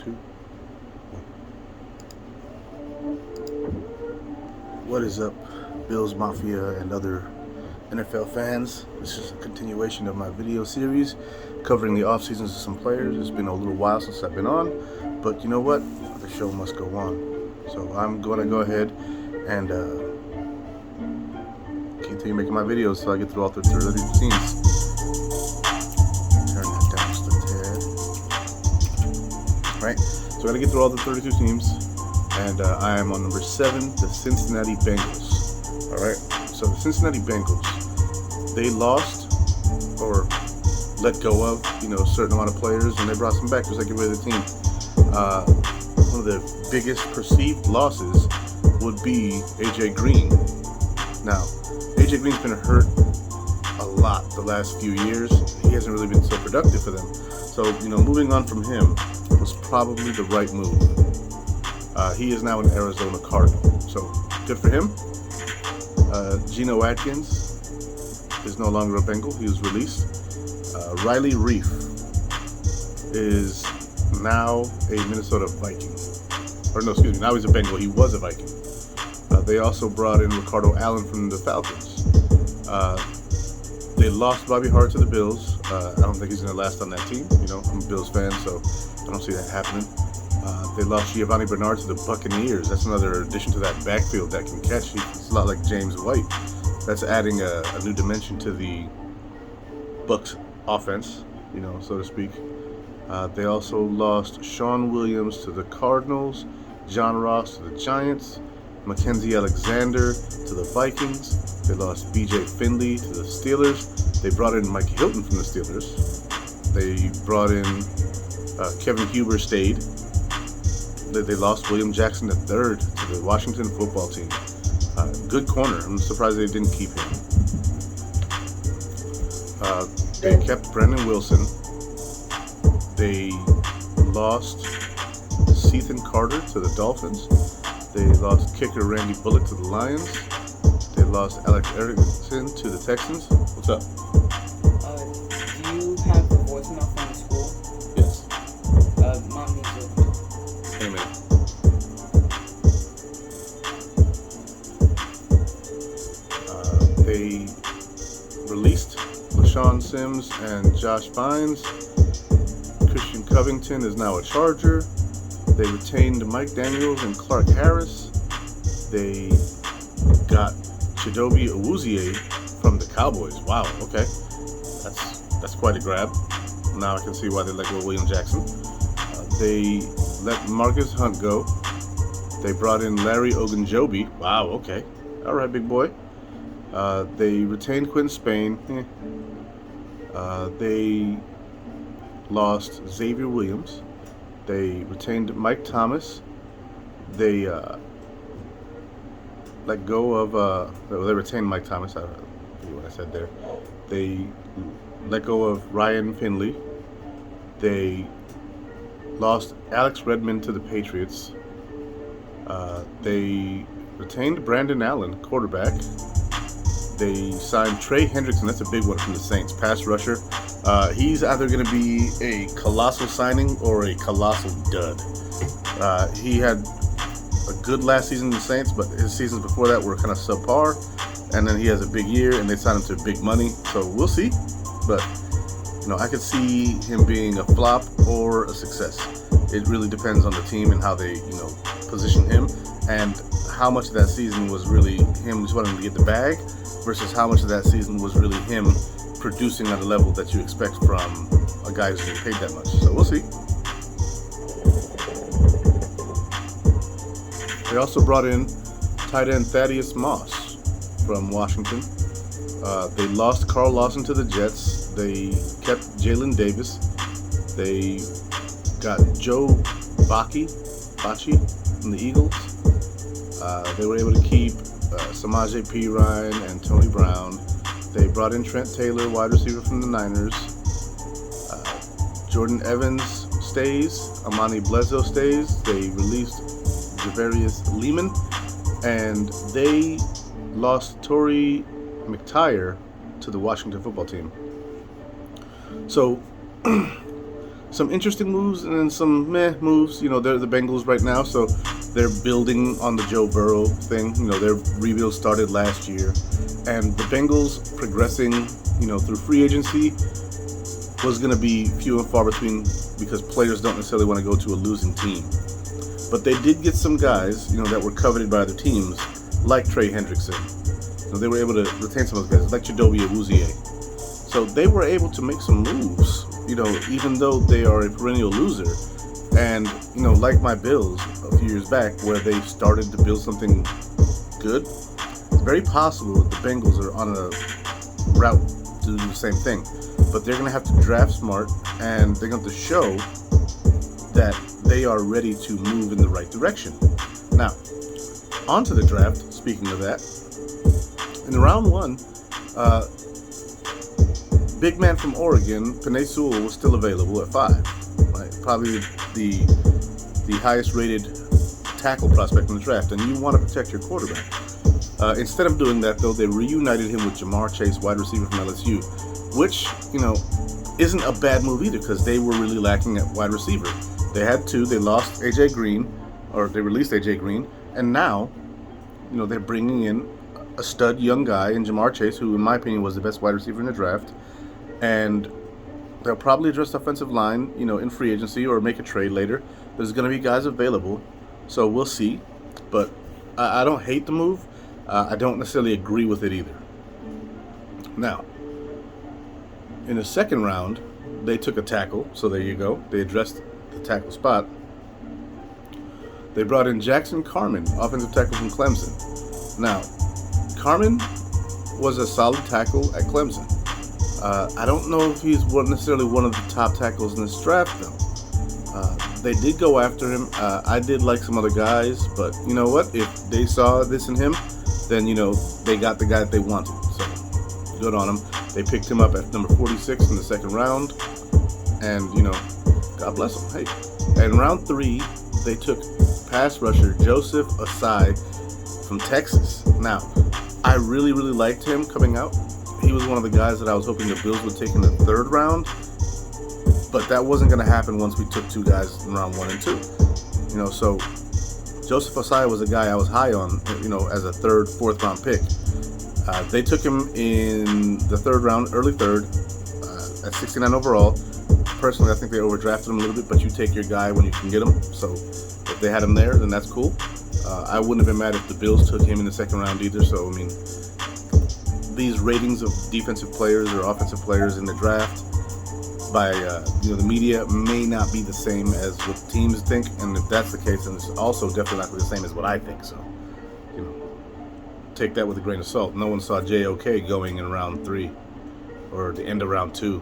2, 1. What is up, Bills Mafia and other NFL fans? This is a continuation of my video series covering the off seasons of some players. It's been a little while since I've been on, but you know what? The show must go on. So I'm going to go ahead and continue making my videos so I get through all 30 teams. Turn that down just a tad. Right? So I got to get through all the 32 teams, and I am on number 7, the Cincinnati Bengals. All right? So the Cincinnati Bengals, they lost or let go of, a certain amount of players, and they brought some back just like every other team. One of the biggest perceived losses would be A.J. Green. Now, A.J. Green's been hurt a lot the last few years. He hasn't really been so productive for them. So, moving on from him was probably the right move. He is now an Arizona Cardinal, so good for him. Geno Atkins is no longer a Bengal. He was released. Riley Reef is now a Minnesota Viking. Now he's a Bengal. He was a Viking. They also brought in Ricardo Allen from the Falcons. They lost Bobby Hart to the Bills. I don't think he's going to last on that team. I'm a Bills fan, so I don't see that happening. They lost Giovanni Bernard to the Buccaneers. That's another addition to that backfield that can catch. He's a lot like James White. That's adding a new dimension to the Bucs offense, so to speak. They also lost Sean Williams to the Cardinals, John Ross to the Giants, Mackenzie Alexander to the Vikings. They lost B.J. Finley to the Steelers. They brought in Mike Hilton from the Steelers. They brought in Kevin Huber stayed. They lost William Jackson III to the Washington football team. Good corner. I'm surprised they didn't keep him. They kept Brandon Wilson. They lost Ethan Carter to the Dolphins. They lost kicker Randy Bullock to the Lions. They lost Alex Erickson to the Texans. What's up? Do you have the voicemail from the school? Yes. Mom needs it. Hey, man. They released LaShawn Sims and Josh Bynes. Christian Covington is now a Charger. They retained Mike Daniels and Clark Harris. They got Chidobe Awuzie from the Cowboys. Wow, okay. That's quite a grab. Now I can see why they let go of William Jackson. They let Marcus Hunt go. They brought in Larry Ogunjobi. Wow, okay. All right, big boy. They retained Quinn Spain. They lost Xavier Williams. They retained Mike Thomas. They let go of. They retained Mike Thomas. I don't know what I said there. They let go of Ryan Finley. They lost Alex Redmond to the Patriots. They retained Brandon Allen, quarterback. They signed Trey Hendrickson. That's a big one from the Saints, pass rusher. He's either going to be a colossal signing or a colossal dud. He had a good last season in the Saints, but his seasons before that were kind of subpar. And then he has a big year, and they signed him to big money. So we'll see. But, I could see him being a flop or a success. It really depends on the team and how they, position him, and how much of that season was really him just wanting to get the bag versus how much of that season was really him producing at a level that you expect from a guy who's getting paid that much. So we'll see. They also brought in tight end Thaddeus Moss from Washington. They lost Carl Lawson to the Jets. They kept Jalen Davis. They got Joe Bacci from the Eagles. They were able to keep Samaje Perine and Tony Brown. They brought in Trent Taylor, wide receiver from the Niners. Jordan Evans stays. Amani Bledsoe stays. They released Javarius Lehman. And they lost Torrey McTyer to the Washington football team. So, some interesting moves and then some meh moves. You know, they're the Bengals right now, so they're building on the Joe Burrow thing. You know, their rebuild started last year, and the Bengals progressing, you know, through free agency was going to be few and far between because players don't necessarily want to go to a losing team. But they did get some guys, you know, that were coveted by other teams, like Trey Hendrickson. So they were able to retain some of those guys, like Chidobe Awuzie. So they were able to make some moves, you know, even though they are a perennial loser. And, you know, like my Bills a few years back, where they started to build something good, it's very possible that the Bengals are on a route to do the same thing. But they're going to have to draft smart, and they're going to have to show that they are ready to move in the right direction. Now, on to the draft, speaking of that. In round 1, big man from Oregon, Penei Sewell, was still available at 5. Right? Probably the highest rated tackle prospect in the draft, and you want to protect your quarterback. Instead of doing that, though, they reunited him with Jamar Chase, wide receiver from LSU, which, you know, isn't a bad move either because they were really lacking at wide receiver. They had 2. They lost A.J. Green, or they released A.J. Green, and now, you know, they're bringing in a stud young guy in Jamar Chase, who, in my opinion, was the best wide receiver in the draft, and they'll probably address the offensive line, you know, in free agency or make a trade later. There's going to be guys available, so we'll see. But I don't hate the move. I don't necessarily agree with it either. Now, in the second round, they took a tackle, so there you go. They addressed the tackle spot. They brought in Jackson Carman, offensive tackle from Clemson. Now, Carman was a solid tackle at Clemson. I don't know if he's necessarily one of the top tackles in this draft, though. They did go after him. I did like some other guys, but you know what? If they saw this in him, then, you know, they got the guy that they wanted. So, good on them. They picked him up at number 46 in the second round, and, you know, God bless him. Hey. And in round 3, they took pass rusher Joseph Asai from Texas. Now, I really, really liked him coming out. He was one of the guys that I was hoping the Bills would take in the 3rd round, but that wasn't going to happen once we took 2 guys in round 1 and 2. You know, so Joseph Asai was a guy I was high on, you know, as a 3rd, 4th round pick. They took him in the 3rd round, early 3rd, at 69 overall. Personally, I think they overdrafted him a little bit, but you take your guy when you can get him. So if they had him there, then that's cool. I wouldn't have been mad if the Bills took him in the 2nd round either. So, I mean, these ratings of defensive players or offensive players in the draft by you know, the media may not be the same as what teams think, and if that's the case, then it's also definitely not the same as what I think. So, you know, take that with a grain of salt. No one saw JOK going in round 3 or the end of round 2.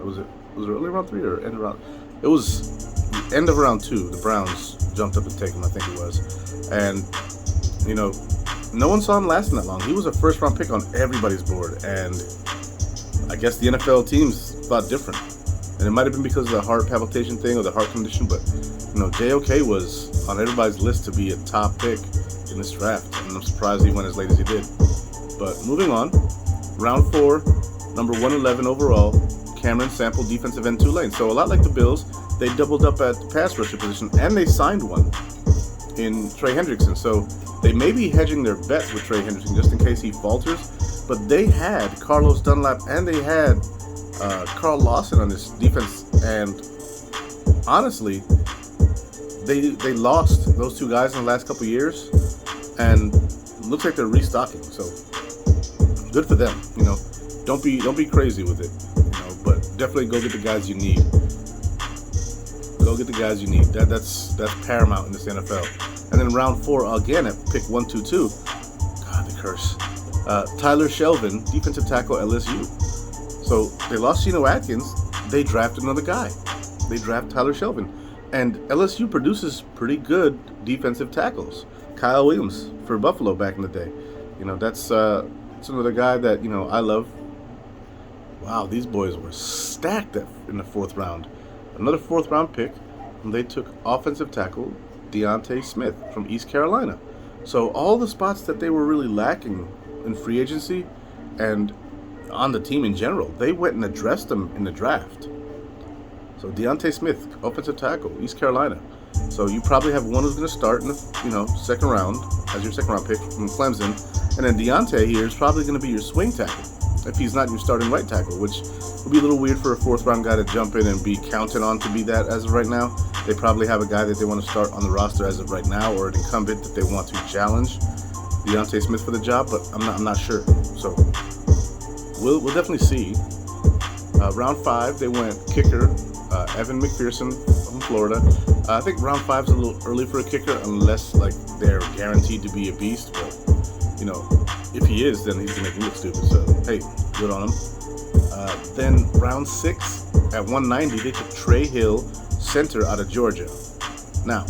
Was it early round 3 or end of round? It was end of round 2. The Browns jumped up to take him, I think it was, and you know, no one saw him lasting that long. He was a 1st round pick on everybody's board, and I guess the NFL teams thought different. And it might have been because of the heart palpitation thing or the heart condition, but, you know, JOK was on everybody's list to be a top pick in this draft, and I'm surprised he went as late as he did. But moving on, round 4, number 111 overall, Cameron Sample, defensive end, Tulane. So a lot like the Bills, they doubled up at the pass rusher position, and they signed one in Trey Hendrickson. So they may be hedging their bets with Trey Hendrickson just in case he falters, but they had Carlos Dunlap and they had Carl Lawson on this defense, and honestly, they lost those 2 guys in the last couple years, and looks like they're restocking. So good for them. You know, don't be crazy with it. You know, but definitely go get the guys you need. Go get the guys you need. That's paramount in this NFL. And then round 4 again at pick 122. God, the curse. Tyler Shelvin, defensive tackle, LSU. So they lost Geno Atkins. They drafted another guy. They draft Tyler Shelvin. And LSU produces pretty good defensive tackles. Kyle Williams for Buffalo back in the day. You know, that's another guy that, you know, I love. Wow, these boys were stacked in the 4th round. Another 4th round pick. And they took offensive tackle Deontay Smith from East Carolina. So all the spots that they were really lacking in free agency and on the team in general, they went and addressed them in the draft. So Deontay Smith, offensive tackle, East Carolina. So you probably have one who's going to start in the second round as your second round pick from Clemson, and then Deontay here is probably going to be your swing tackle if he's not your starting right tackle, which would be a little weird for a fourth round guy to jump in and be counted on to be that as of right now. They probably have a guy that they want to start on the roster as of right now, or an incumbent that they want to challenge Deontay Smith for the job, but I'm not sure. So we'll definitely see. Round 5, they went kicker, Evan McPherson from Florida. I think round 5 is a little early for a kicker unless like they're guaranteed to be a beast. But if he is, then he's gonna make me look stupid. So hey, good on him. Then round 6 at 190, they took Trey Hill, center out of Georgia. Now,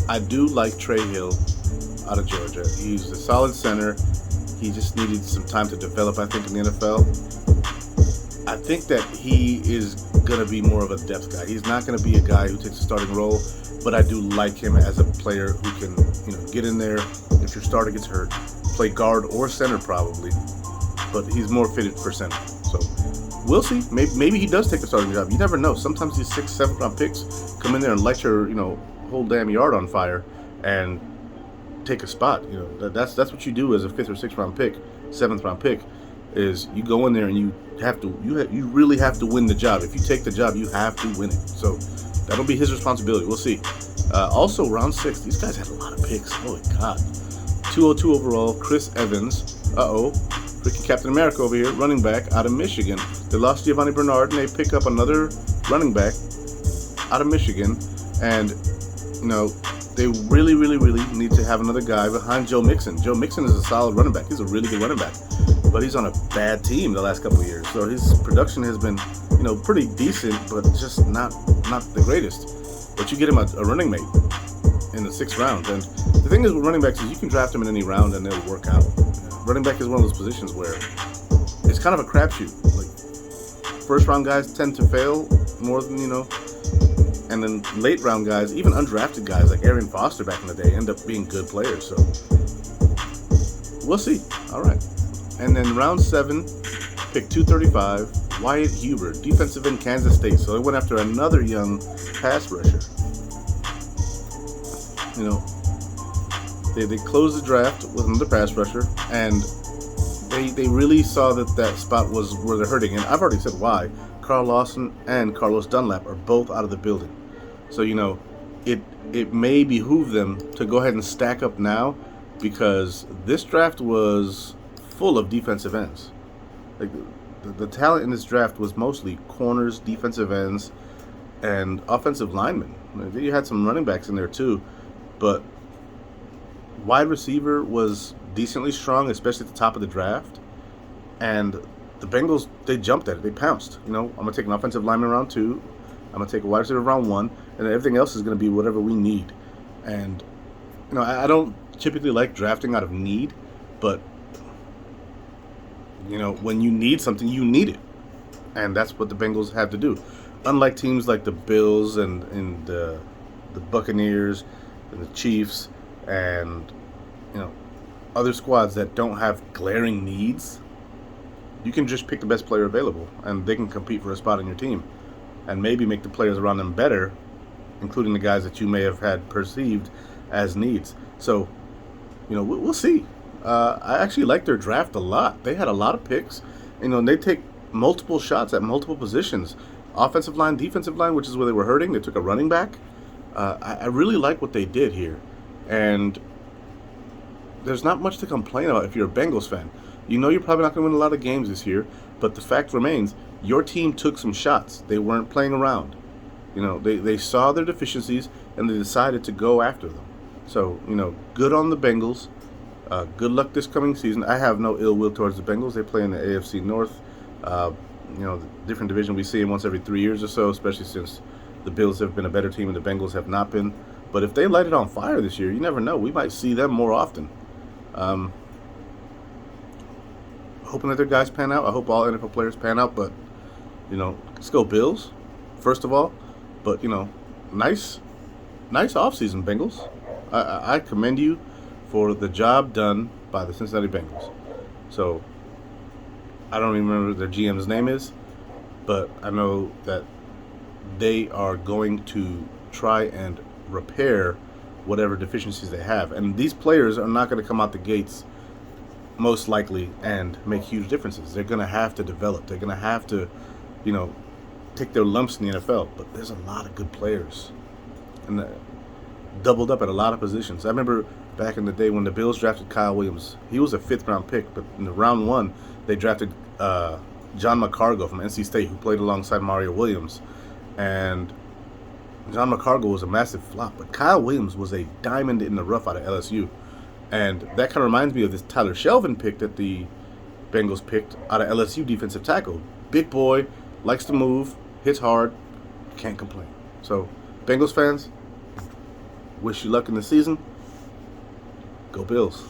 I do like Trey Hill out of Georgia. He's a solid center. He just needed some time to develop, I think, in the NFL. I think that he is going to be more of a depth guy. He's not going to be a guy who takes a starting role, but I do like him as a player who can, get in there if your starter gets hurt, play guard or center probably, but he's more fitted for center. So we'll see. Maybe he does take the starting job. You never know. Sometimes these 6th, 7th round picks come in there and light your, whole damn yard on fire and take a spot. That's what you do as a 5th or 6th round pick, 7th round pick, is you go in there and you really have to win the job. If you take the job, you have to win it. So that'll be his responsibility. We'll see. Also, round 6, these guys had a lot of picks. Holy God. 202 overall, Chris Evans. Freaking Captain America over here, running back out of Michigan. They lost Giovanni Bernard, and they pick up another running back out of Michigan. And, they really, really, really need to have another guy behind Joe Mixon. Joe Mixon is a solid running back. He's a really good running back. But he's on a bad team the last couple of years. So his production has been, pretty decent, but just not the greatest. But you get him a running mate in the 6th round. And the thing is with running backs is you can draft them in any round and they'll work out. Running back is one of those positions where it's kind of a crapshoot. Like, first round guys tend to fail more than, and then late round guys, even undrafted guys like Arian Foster back in the day, end up being good players. So we'll see. All right. And then round 7, pick 235, Wyatt Hubert, defensive end, Kansas State. So they went after another young pass rusher. They closed the draft with another pass rusher, and they really saw that spot was where they're hurting. And I've already said why. Carl Lawson and Carlos Dunlap are both out of the building. So, it may behoove them to go ahead and stack up now, because this draft was full of defensive ends. Like, the talent in this draft was mostly corners, defensive ends, and offensive linemen. You had some running backs in there too, but wide receiver was decently strong, especially at the top of the draft. And the Bengals, they jumped at it. They pounced. I'm going to take an offensive lineman round 2. I'm going to take a wide receiver round 1. And then everything else is going to be whatever we need. And, I don't typically like drafting out of need. But, when you need something, you need it. And that's what the Bengals had to do. Unlike teams like the Bills and the Buccaneers and the Chiefs and, other squads that don't have glaring needs, you can just pick the best player available, and they can compete for a spot on your team, and maybe make the players around them better, including the guys that you may have had perceived as needs. So, we'll see. I actually like their draft a lot. They had a lot of picks, and they take multiple shots at multiple positions. Offensive line, defensive line, which is where they were hurting. They took a running back. I really like what they did here, and there's not much to complain about if you're a Bengals fan. You're probably not going to win a lot of games this year, but the fact remains, your team took some shots. They weren't playing around. They saw their deficiencies, and they decided to go after them. So, good on the Bengals. Good luck this coming season. I have no ill will towards the Bengals. They play in the AFC North. The different division. We see them once every 3 years or so, especially since the Bills have been a better team and the Bengals have not been. But if they light it on fire this year, you never know. We might see them more often. Hoping that their guys pan out. I hope all NFL players pan out, but, let's go Bills, first of all. But, nice offseason, Bengals. I commend you for the job done by the Cincinnati Bengals. So, I don't even remember what their GM's name is, but I know that they are going to try and repair whatever deficiencies they have. And these players are not going to come out the gates most likely and make huge differences. They're going to have to develop. They're going to have to, take their lumps in the NFL. But there's a lot of good players, and doubled up at a lot of positions. I remember back in the day when the Bills drafted Kyle Williams. He was a 5th-round pick, but in the round 1, they drafted John McCargo from NC State, who played alongside Mario Williams. And John McCargo was a massive flop, but Kyle Williams was a diamond in the rough out of LSU. And that kind of reminds me of this Tyler Shelvin pick that the Bengals picked out of LSU, defensive tackle. Big boy, likes to move, hits hard, can't complain. So, Bengals fans, wish you luck in the season. Go Bills.